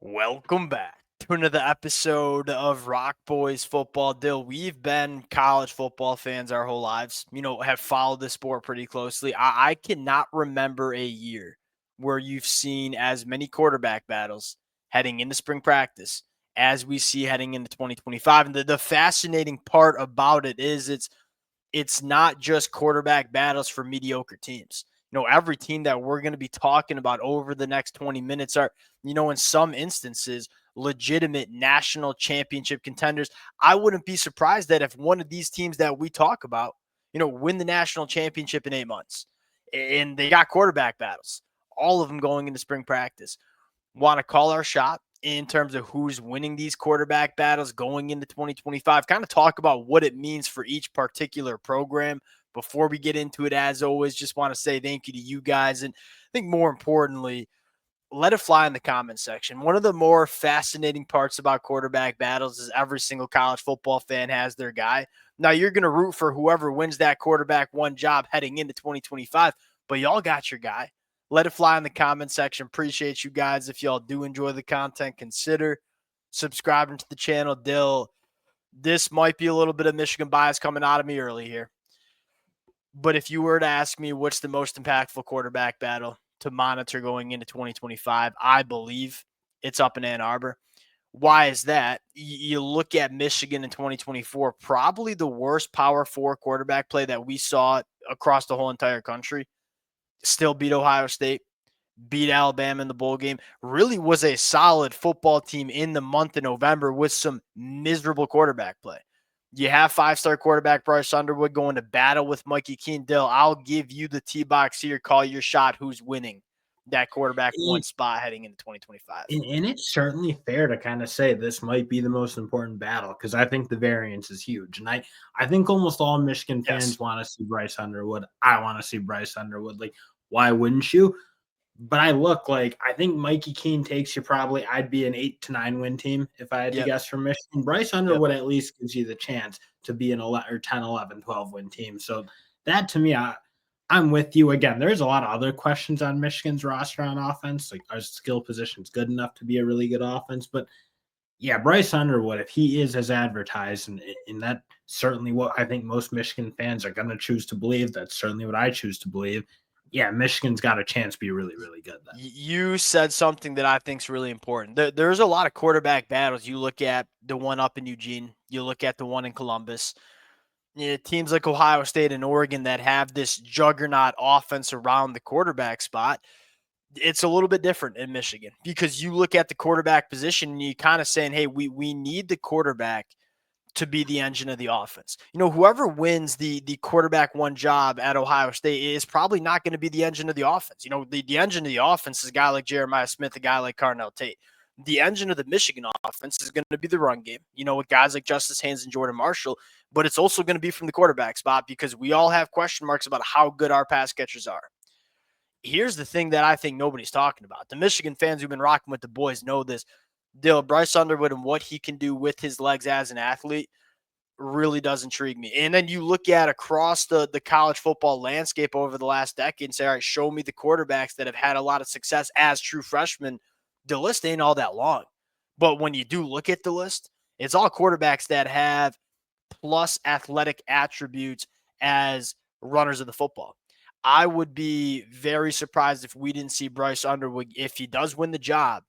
Welcome back to another episode of Rock Boys Football. Dill, we've been college football fans our whole lives, have followed the sport pretty closely. I cannot remember a year where you've seen as many quarterback battles heading into spring practice as we see heading into 2025. And the fascinating part about it is it's not just quarterback battles for mediocre teams. Every team that we're going to be talking about over the next 20 minutes are, in some instances, legitimate national championship contenders. I wouldn't be surprised that if one of these teams that we talk about, win the national championship in 8 months, and they got quarterback battles, all of them going into spring practice. Want to call our shot in terms of who's winning these quarterback battles going into 2025, kind of talk about what it means for each particular program. Before we get into it, as always, just want to say thank you to you guys. And I think more importantly, let it fly in the comment section. One of the more fascinating parts about quarterback battles is every single college football fan has their guy. Now, you're going to root for whoever wins that quarterback one job heading into 2025, but y'all got your guy. Let it fly in the comment section. Appreciate you guys. If y'all do enjoy the content, consider subscribing to the channel. Dill, this might be a little bit of Michigan bias coming out of me early here. But if you were to ask me what's the most impactful quarterback battle to monitor going into 2025, I believe it's up in Ann Arbor. Why is that? You look at Michigan in 2024, probably the worst Power 4 quarterback play that we saw across the whole entire country. Still beat Ohio State, beat Alabama in the bowl game, really was a solid football team in the month of November with some miserable quarterback play. You have five-star quarterback Bryce Underwood going to battle with Mikey Keendale. I'll give you the T-box here. Call your shot. Who's winning that quarterback one spot heading into 2025? And it's certainly fair to kind of say this might be the most important battle because I think the variance is huge. And I think almost all Michigan fans want to see Bryce Underwood. I want to see Bryce Underwood. Like, why wouldn't you? But I think Mikey Keene takes you probably, I'd be an 8 to 9 win team if I had to guess from Michigan. Bryce Underwood at least gives you the chance to be an 11 or 10, 11, 12 win team. So that to me, I'm with you. Again, there's a lot of other questions on Michigan's roster on offense. Like, are skill positions good enough to be a really good offense? But yeah, Bryce Underwood, if he is as advertised, and that certainly what I think most Michigan fans are going to choose to believe, that's certainly what I choose to believe. Yeah, Michigan's got a chance to be really, really good then. You said something that I think is really important. There's a lot of quarterback battles. You look at the one up in Eugene. You look at the one in Columbus. Teams like Ohio State and Oregon that have this juggernaut offense around the quarterback spot. It's a little bit different in Michigan because you look at the quarterback position and you kind of saying, hey, we need the quarterback to be the engine of the offense. Whoever wins the quarterback one job at Ohio State is probably not going to be the engine of the offense. The engine of the offense is a guy like Jeremiah Smith, a guy like Carnell Tate. The engine of the Michigan offense is going to be the run game, with guys like Justice Haynes and Jordan Marshall, but it's also going to be from the quarterback spot because we all have question marks about how good our pass catchers are. Here's the thing that I think nobody's talking about. The Michigan fans who've been rocking with the boys know this. Bryce Underwood and what he can do with his legs as an athlete really does intrigue me. And then you look at across the college football landscape over the last decade and say, all right, show me the quarterbacks that have had a lot of success as true freshmen. The list ain't all that long. But when you do look at the list, it's all quarterbacks that have plus athletic attributes as runners of the football. I would be very surprised if we didn't see Bryce Underwood, if he does win the job,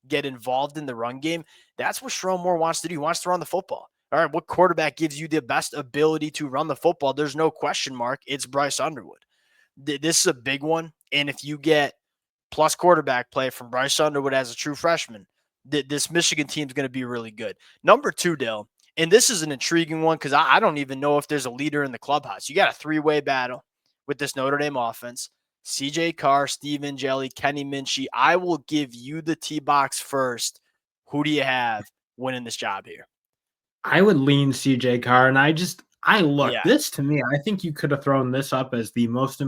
get involved in the run game. That's what Sherrone Moore wants to do. He wants to run the football. All right, what quarterback gives you the best ability to run the football? There's no question mark. It's Bryce Underwood. This is a big one. And if you get plus quarterback play from Bryce Underwood as a true freshman, this Michigan team is going to be really good. Number two, Dale, and this is an intriguing one because I don't even know if there's a leader in the clubhouse. You got a three-way battle with this Notre Dame offense. CJ Carr, Stephen Jelly, Kenny Minchie. I will give you the T-box first. Who do you have winning this job here? I would lean CJ Carr, and this to me, I think you could have thrown this up as the most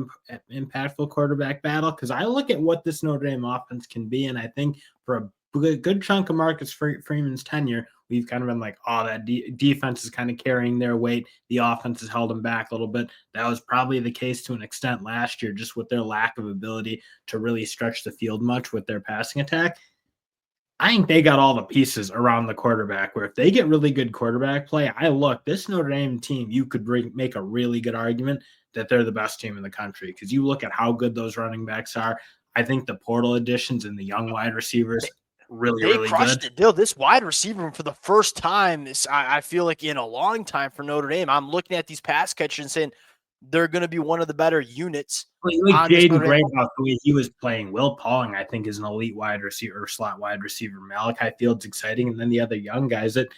impactful quarterback battle because I look at what this Notre Dame offense can be, and I think for a good chunk of Marcus Freeman's tenure, we've kind of been like, oh, that defense is kind of carrying their weight. The offense has held them back a little bit. That was probably the case to an extent last year, just with their lack of ability to really stretch the field much with their passing attack. I think they got all the pieces around the quarterback where if they get really good quarterback play, this Notre Dame team, you could make a really good argument that they're the best team in the country because you look at how good those running backs are. I think the portal additions and the young wide receivers really, They really good. crushed it, Dill. This wide receiver for the first time, I feel like in a long time for Notre Dame. I'm looking at these pass catchers and saying they're going to be one of the better units Like on this Jaden Notre Dame. Grayhoff, the way he was playing. Will Pauling, I think, is an elite wide receiver, slot wide receiver. Malachi Field's exciting, and then the other young guys that,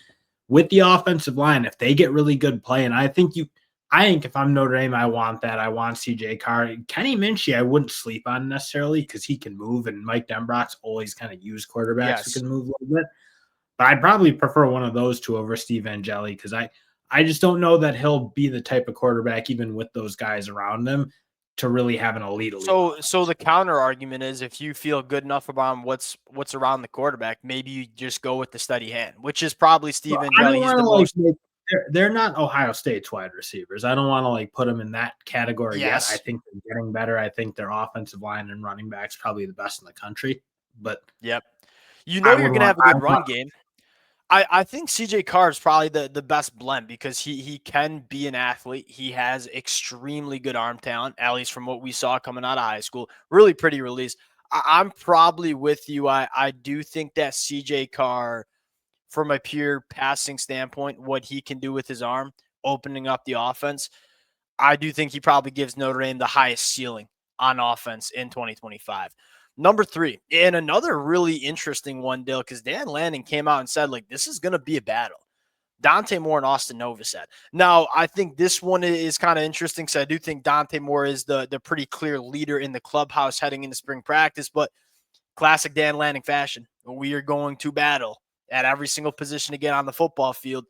with the offensive line, if they get really good play, and I think if I'm Notre Dame, I want that. I want CJ Carr. Kenny Minchie, I wouldn't sleep on necessarily because he can move, and Mike Denbrock's always kind of used quarterbacks who can move a little bit. But I'd probably prefer one of those two over Steve Angeli because I just don't know that he'll be the type of quarterback, even with those guys around him, to really have an elite. So the counter argument is if you feel good enough about what's around the quarterback, maybe you just go with the steady hand, which is probably Steve Angeli. He's the most. They're not Ohio State's wide receivers. I don't want to put them in that category yet. I think they're getting better. I think their offensive line and running backs probably the best in the country. But yep, you're going to have a good run game. I think CJ Carr is probably the best blend because he can be an athlete. He has extremely good arm talent, at least from what we saw coming out of high school. Really pretty release. I'm probably with you. I do think that CJ Carr, from a pure passing standpoint, what he can do with his arm, opening up the offense, I do think he probably gives Notre Dame the highest ceiling on offense in 2025. Number 3, and another really interesting one, Dill, because Dan Lanning came out and said, this is going to be a battle. Dante Moore and Austin Novosad. Now, I think this one is kind of interesting because I do think Dante Moore is the pretty clear leader in the clubhouse heading into spring practice, but classic Dan Lanning fashion, we are going to battle at every single position again on the football field.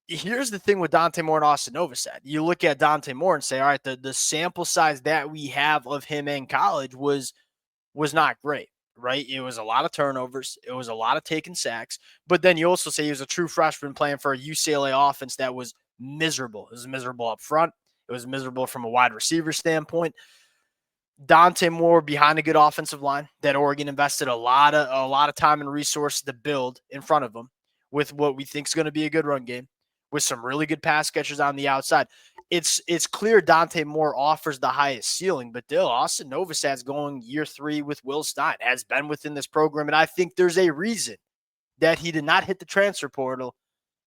Here's the thing with Dante Moore and Austin Novosad. You look at Dante Moore and say, all right, the sample size that we have of him in college was not great, right? It was a lot of turnovers. It was a lot of taking sacks. But then you also say he was a true freshman playing for a UCLA offense that was miserable. It was miserable up front. It was miserable from a wide receiver standpoint. Dante Moore behind a good offensive line that Oregon invested a lot of time and resources to build in front of them with what we think is going to be a good run game with some really good pass catchers on the outside. It's clear Dante Moore offers the highest ceiling, but Dill, Austin Novosad's going year 3 with Will Stein, has been within this program, and I think there's a reason that he did not hit the transfer portal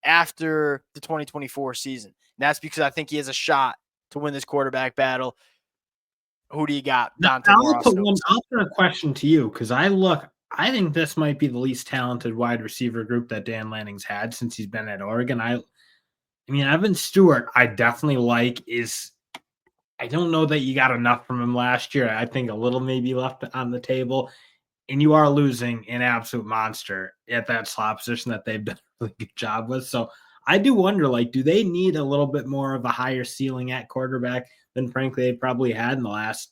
after the 2024 season. And that's because I think he has a shot to win this quarterback battle. Who do you got? Dante Moore. I'll put a question to you because I think this might be the least talented wide receiver group that Dan Lanning's had since he's been at Oregon. I mean, Evan Stewart, I definitely like. I don't know that you got enough from him last year. I think a little maybe left on the table. And you are losing an absolute monster at that slot position that they've done a really good job with. So I do wonder, do they need a little bit more of a higher ceiling at quarterback than, frankly, they probably had in the last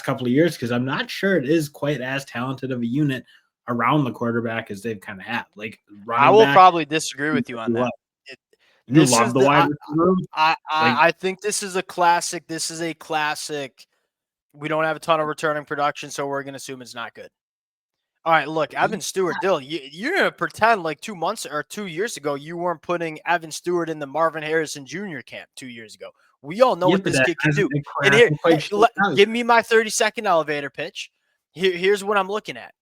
couple of years? Because I'm not sure it is quite as talented of a unit around the quarterback as they've kind of had. I will probably disagree with you on that. You love the wide receiver? I think this is a classic. This is a classic. We don't have a ton of returning production, so we're going to assume it's not good. All right, look, Evan Stewart, Dill, you're going to pretend 2 months or 2 years ago you weren't putting Evan Stewart in the Marvin Harrison Jr. camp 2 years ago. We all know what this kid can do. And here, give me my 30-second elevator pitch. Here's what I'm looking at.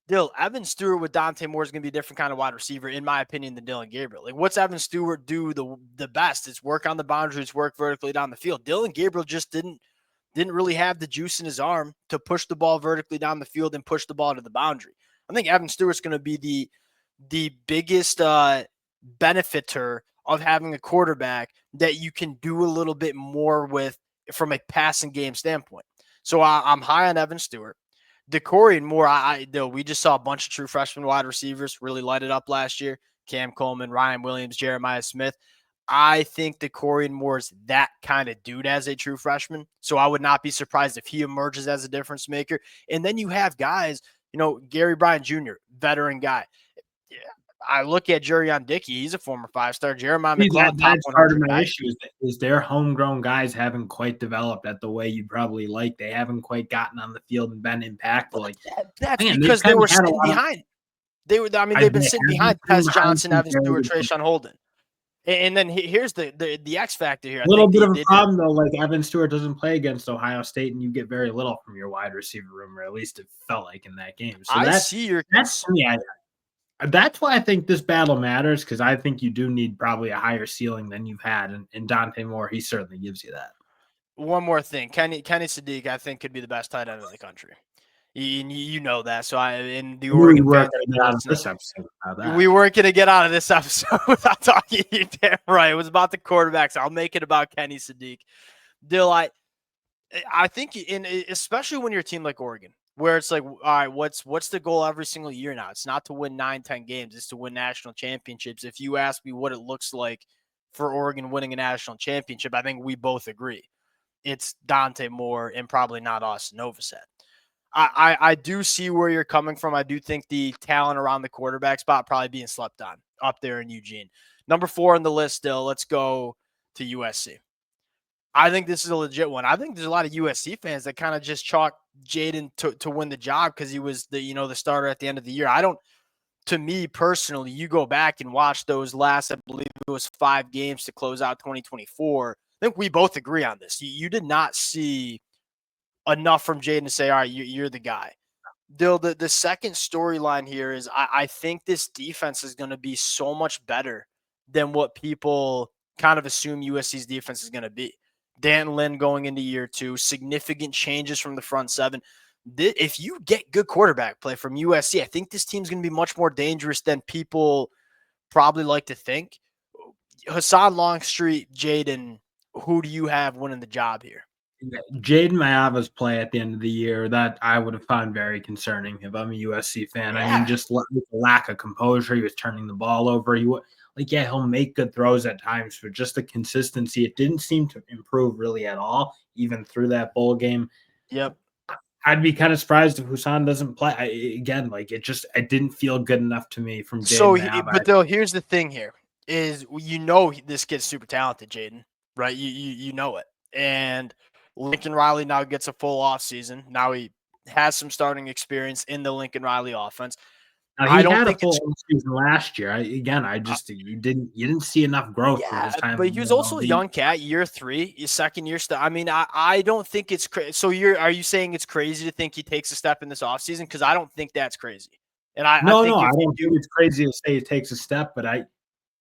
Dill, Evan Stewart with Dante Moore is going to be a different kind of wide receiver, in my opinion, than Dylan Gabriel. What's Evan Stewart do the best? It's work on the boundaries, work vertically down the field. Dylan Gabriel just didn't really have the juice in his arm to push the ball vertically down the field and push the ball to the boundary. I think Evan Stewart's going to be the biggest benefiter of having a quarterback that you can do a little bit more with from a passing game standpoint. So I'm high on Evan Stewart. DeCorian Moore, we just saw a bunch of true freshman wide receivers really light it up last year. Cam Coleman, Ryan Williams, Jeremiah Smith. I think DeCorian Moore is that kind of dude as a true freshman. So I would not be surprised if he emerges as a difference maker. And then you have guys, Gary Bryant Jr., veteran guy. Yeah, I look at Jurion Dickey. He's a former 5-star. Jeremiah McClellan. That's part of my issue is their homegrown guys haven't quite developed at the way you'd probably like. They haven't quite gotten on the field and been impactful. That's because they were sitting behind. They've been sitting behind Tez Johnson, Evan very Stewart, good team. Trayshawn Holden. And then here's the X factor here. I Little think bit of a they problem though, like Evan Stewart doesn't play against Ohio State, and you get very little from your wide receiver room, or at least it felt like in that game. So I see your that's yeah, that's why I think this battle matters, because I think you do need probably a higher ceiling than you've had, and Dante Moore, he certainly gives you that. one more thing. Kenny Sadiq, I think, could be the best tight end in the country. You know that. So in the I knew we Oregon weren't fans going to get out of this episode about that. we weren't going to get out of this episode without talking. You damn right. It was about the quarterbacks. I'll make it about Kenny Sadiq. Dill, I think especially when you're a team like Oregon, where it's like, all right, what's the goal every single year now? It's not to win 9-10 games. It's to win national championships. If you ask me what it looks like for Oregon winning a national championship, I think we both agree it's Dante Moore and probably not Austin Novosad. I do see where you're coming from. I do think the talent around the quarterback spot probably being slept on up there in Eugene. Number 4 on the list still. Let's go to USC. I think this is a legit one. I think there's a lot of USC fans that kind of just chalk Jaden to win the job because he was the starter at the end of the year. To me personally, you go back and watch those last, I believe it was 5 games to close out 2024. I think we both agree on this. You did not see enough from Jaden to say, all right, you're the guy. Dill, the second storyline here is I think this defense is going to be so much better than what people kind of assume USC's defense is going to be. Dan Lynn going into year 2, significant changes from the front 7. If you get good quarterback play from USC, I think this team's going to be much more dangerous than people probably like to think. Husan Longstreet, Jaden, who do you have winning the job here? Jaden Mayava's play at the end of the year, that I would have found very concerning if I'm a USC fan. Yeah. I mean, just lack of composure. He was turning the ball over. He'll make good throws at times, but just the consistency, it didn't seem to improve really at all, even through that bowl game. Yep. I'd be kind of surprised if Husan doesn't play. It didn't feel good enough to me from Jaden Mayava. But though, here's the thing here is this kid's super talented, Jaden, right? You know it. And Lincoln Riley now gets a full off season. Now he has some starting experience in the Lincoln Riley offense. Now, he had a full season last year. You didn't see enough growth from his time. But he was also a young cat, year 3, his second year. I mean, I don't think it's crazy. So are you saying it's crazy to think he takes a step in this offseason? Because I don't think that's crazy. And I don't think it's crazy to say he takes a step, but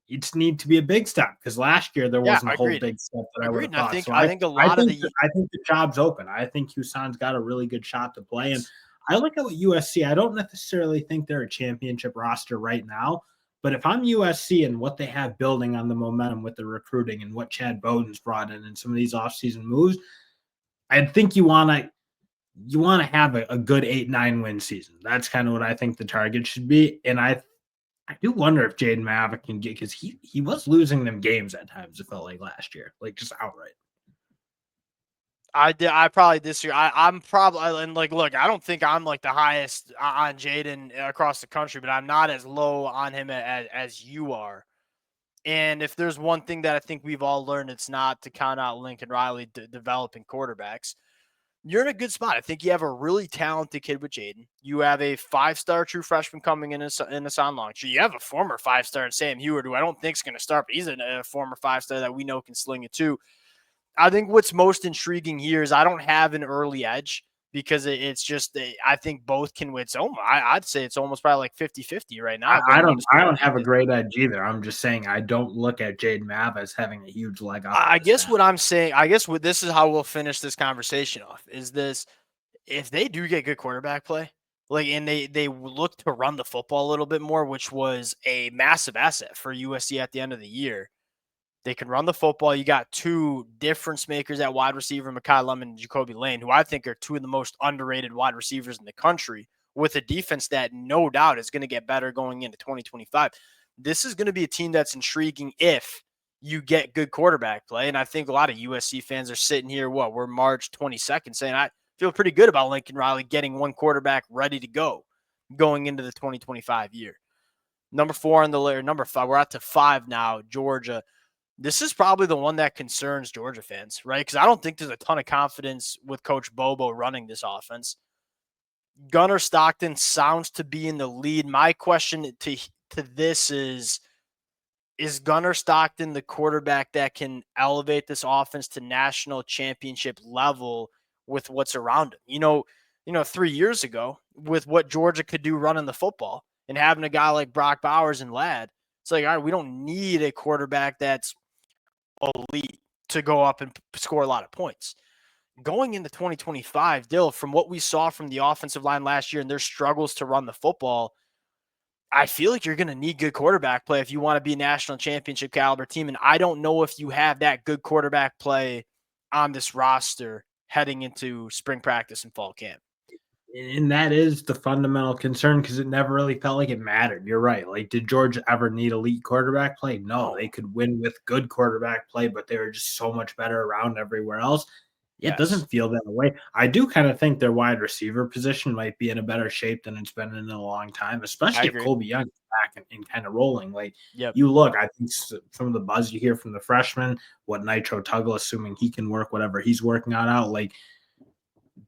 it's need to be a big step, because last year there wasn't a whole big step that I would have thought. I think the job's open. I think Husan's got a really good shot to play, and I look at USC. I don't necessarily think they're a championship roster right now, but if I'm USC and what they have building on the momentum with the recruiting and what Chad Bowden's brought in and some of these offseason moves, I think you want to have a good 8-9 win season. That's kind of what I think the target should be, and I do wonder if Jaden Mayava can get, because he was losing them games at times, it felt like last year, like just outright. I probably disagree. I'm probably, and look, I don't think I'm like the highest on Jaden across the country, but I'm not as low on him as you are. And if there's one thing that I think we've all learned, it's not to count out Lincoln Riley developing quarterbacks. You're in a good spot. I think you have a really talented kid with Jaden. You have a 5-star true freshman coming in Husan Longstreet. You have a former 5-star in Sam Heward, who I don't think is going to start, but he's a former 5-star that we know can sling it too. I think what's most intriguing here is I don't have an early edge, because it's just I think both can win. I'd say it's almost probably like 50-50 right now. I don't have a great edge either. I'm just saying I don't look at Jaden Mayava as having a huge leg up. I guess what I'm saying, this is how we'll finish this conversation off, is this: if they do get good quarterback play, and they look to run the football a little bit more, which was a massive asset for USC at the end of the year. They can run the football. You got 2 difference makers at wide receiver, Mekhi Lemon and Jacoby Lane, who I think are 2 of the most underrated wide receivers in the country, with a defense that no doubt is going to get better going into 2025. This is going to be a team that's intriguing if you get good quarterback play. And I think a lot of USC fans are sitting here, we're March 22nd, saying I feel pretty good about Lincoln Riley getting one quarterback ready to go going into the 2025 year. Number 4 on the layer, number 5, we're out to 5 now, Georgia. This is probably the one that concerns Georgia fans, right? Because I don't think there's a ton of confidence with Coach Bobo running this offense. Gunnar Stockton sounds to be in the lead. My question to this is Gunnar Stockton the quarterback that can elevate this offense to national championship level with what's around him? 3 years ago with what Georgia could do running the football and having a guy like Brock Bowers and Ladd, it's like, all right, we don't need a quarterback that's elite to go up and score a lot of points. Going into 2025, Dill, from what we saw from the offensive line last year and their struggles to run the football, I feel like you're going to need good quarterback play if you want to be a national championship caliber team. And I don't know if you have that good quarterback play on this roster heading into spring practice and fall camp. And that is the fundamental concern because it never really felt like it mattered. You're right. Like, did Georgia ever need elite quarterback play? No, they could win with good quarterback play, but they were just so much better around everywhere else. It Yes. doesn't feel that way. I do kind of think their wide receiver position might be in a better shape than it's been in a long time, I especially if agree. Colby Young is back and kind of rolling. Like, Yep. you look, I think some of the buzz you hear from the freshmen, what Nitro Tuggle, assuming he can work whatever he's working out, like,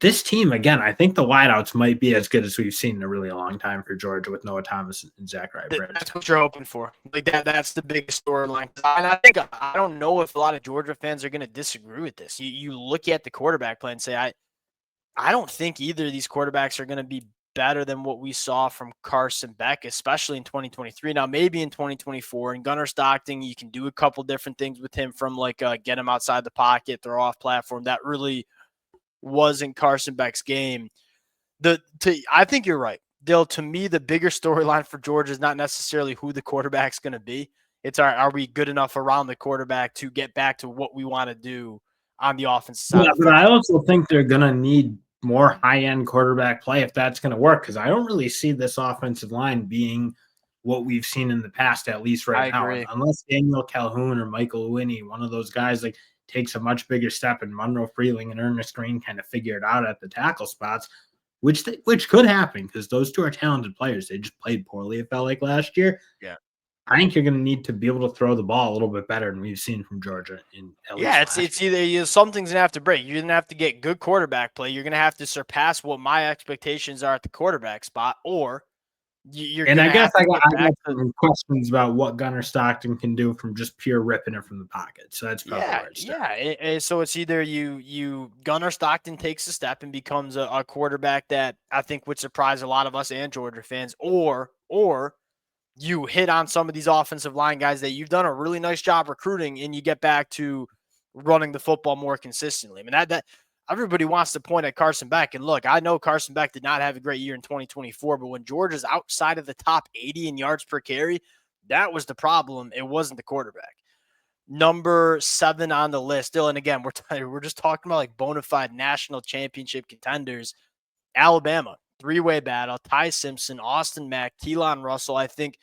this team, again, I think the wideouts might be as good as we've seen in a really long time for Georgia with Noah Thomas and Zachary Britt. That's what you're hoping for. Like that's the biggest storyline. And I think I don't know if a lot of Georgia fans are going to disagree with this. You look at the quarterback play and say, I don't think either of these quarterbacks are going to be better than what we saw from Carson Beck, especially in 2023. Now, maybe in 2024, and Gunnar Stockton, you can do a couple different things with him from like get him outside the pocket, throw off platform. That really wasn't Carson Beck's game. I think you're right. Dill, to me, the bigger storyline for Georgia is not necessarily who the quarterback's going to be. It's are we good enough around the quarterback to get back to what we want to do on the offensive side Yeah, of the but I football? also think they're going to need more high-end quarterback play if that's going to work because I don't really see this offensive line being what we've seen in the past, at least right I now. agree. Unless Daniel Calhoun or Michael Winnie, one of those guys, like takes a much bigger step, and Monroe Freeling and Ernest Green kind of figure it out at the tackle spots, which could happen because those two are talented players. They just played poorly, it felt like last year. Yeah. I think you're going to need to be able to throw the ball a little bit better than we've seen from Georgia in at Yeah, least last it's year. either something's gonna have to break. You're gonna have to get good quarterback play. You're gonna have to surpass what my expectations are at the quarterback spot, or you're And I gonna guess have to I get back got to some questions about what Gunnar Stockton can do from just pure ripping it from the pocket. So that's probably yeah, where it starts. yeah. So it's either you Gunnar Stockton takes a step and becomes a quarterback that I think would surprise a lot of us and Georgia fans, or you hit on some of these offensive line guys that you've done a really nice job recruiting and you get back to running the football more consistently. I mean, that everybody wants to point at Carson Beck. And look, I know Carson Beck did not have a great year in 2024, but when Georgia's outside of the top 80 in yards per carry, that was the problem. It wasn't the quarterback. Number 7 on the list still. And again, we're just talking about like bona fide national championship contenders. Alabama, three-way battle, Ty Simpson, Austin Mack, Keelan Russell. I think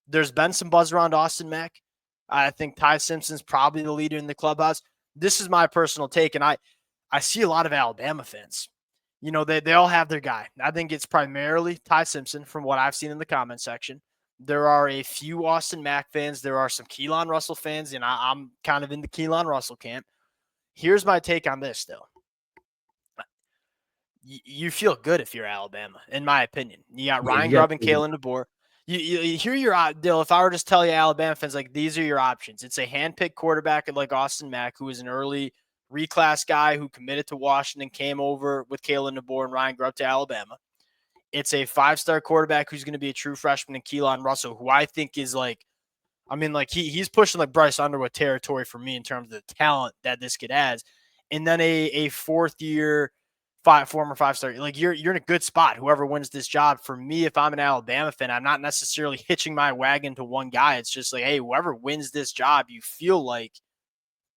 there's been some buzz around Austin Mack. I think Ty Simpson's probably the leader in the clubhouse. This is my personal take, and I see a lot of Alabama fans. They all have their guy. I think it's primarily Ty Simpson from what I've seen in the comment section. There are a few Austin Mack fans. There are some Keelan Russell fans, and I'm kind of in the Keelan Russell camp. Here's my take on this, though. You feel good if you're Alabama, in my opinion. You got Yeah, Ryan you got Grubb and Kalen DeBoer. You hear your deal. If I were just tell you Alabama fans, like these are your options. It's a handpicked quarterback like Austin Mack, who is an early reclass guy who committed to Washington, came over with Kalen DeBoer and Ryan Grubb to Alabama. It's a 5-star quarterback who's going to be a true freshman in Keelan Russell, who I think is like, I mean, like he's pushing like Bryce Underwood territory for me in terms of the talent that this kid has. And then a 4th-year former 5-star, like you're in a good spot. Whoever wins this job, for me, if I'm an Alabama fan, I'm not necessarily hitching my wagon to one guy. It's just like, hey, whoever wins this job, you feel like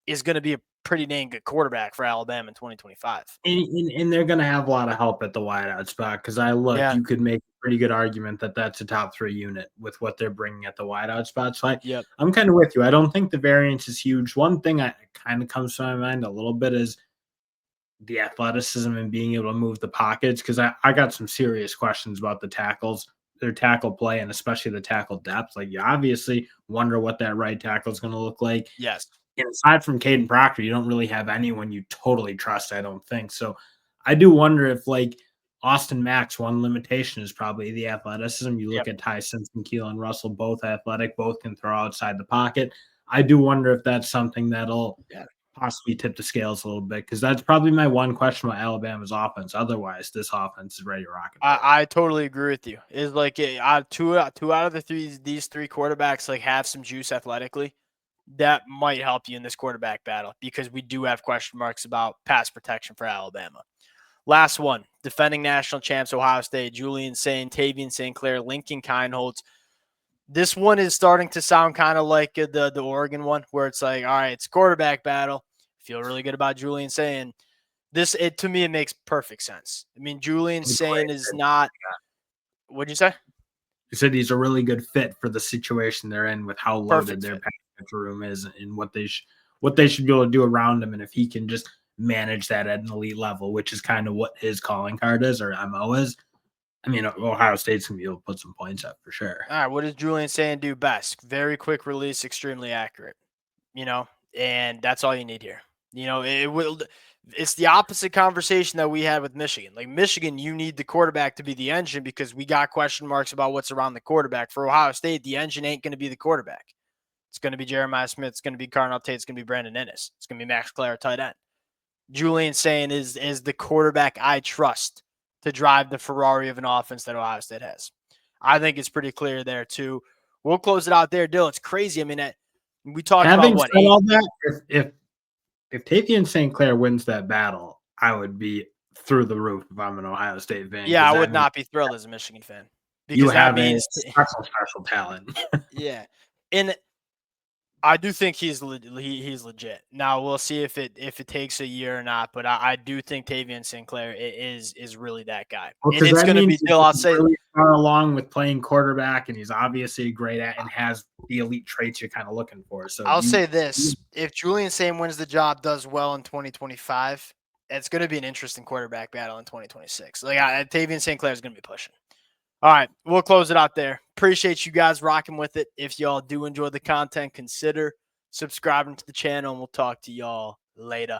is going to be a pretty dang good quarterback for Alabama in 2025. and they're going to have a lot of help at the wideout spot because Yeah. you could make a pretty good argument that that's a top 3 unit with what they're bringing at the wideout spot. So Yep. I'm kind of with you. I don't think the variance is huge. One thing I kind of comes to my mind a little bit is the athleticism and being able to move the pockets because I got some serious questions about the tackles, their tackle play, and especially the tackle depth. Like, you obviously wonder what that right tackle is going to look like. Yes. And aside from Caden Proctor, you don't really have anyone you totally trust, I don't think. So I do wonder if, like, Austin Mack's one limitation is probably the athleticism. You look Yep. at Ty Simpson, Keelan Russell, both athletic, both can throw outside the pocket. I do wonder if that's something that'll Yeah. possibly tip the scales a little bit, because that's probably my one question about Alabama's offense. Otherwise, this offense is ready to rock and roll. I totally agree with you. Is like two out of these three quarterbacks like have some juice athletically. That might help you in this quarterback battle because we do have question marks about pass protection for Alabama. Last one, defending national champs Ohio State, Julian Sayin, Tavian St. Clair, Lincoln Kineholtz. This one is starting to sound kind of like the Oregon one, where it's like, all right, it's quarterback battle. Feel really good about Julian Sayin. To me, it makes perfect sense. I mean, Julian Sayin is not. What'd you say? He said he's a really good fit for the situation they're in with how loaded Perfect their fit. pass room is and what they should be able to do around him, and if he can just manage that at an elite level, which is kind of what his calling card is or MO is. I mean, Ohio State's gonna be able to put some points up for sure. All right, what does Julian Sayin do best? Very quick release, extremely accurate. And that's all you need here. It's the opposite conversation that we had with Michigan. Like Michigan, you need the quarterback to be the engine because we got question marks about what's around the quarterback. For Ohio State, the engine ain't going to be the quarterback. It's going to be Jeremiah Smith. It's going to be Carnell Tate. It's going to be Brandon Ennis. It's going to be Max Clare, tight end. Julian Sayin is the quarterback I trust to drive the Ferrari of an offense that Ohio State has. I think it's pretty clear there too. We'll close it out there, Dill. It's crazy. I mean, we talked about Having what said eight. all that, if Tavian St. Clair wins that battle, I would be through the roof if I'm an Ohio State fan. Yeah, I That would means not be thrilled as a Michigan fan you because that have a means, special talent. yeah, and I do think he's legit. Now we'll see if it takes a year or not, but I do think Tavian Sinclair is really that guy, Well, and because it's that going to means be Dill. I'll he's say really far along with playing quarterback, and he's obviously great at and has the elite traits you're kind of looking for. So I'll say this: if Julian Sayin wins the job, does well in 2025, it's going to be an interesting quarterback battle in 2026. Like Tavian Sinclair is going to be pushing. All right, we'll close it out there. Appreciate you guys rocking with it. If y'all do enjoy the content, consider subscribing to the channel, and we'll talk to y'all later.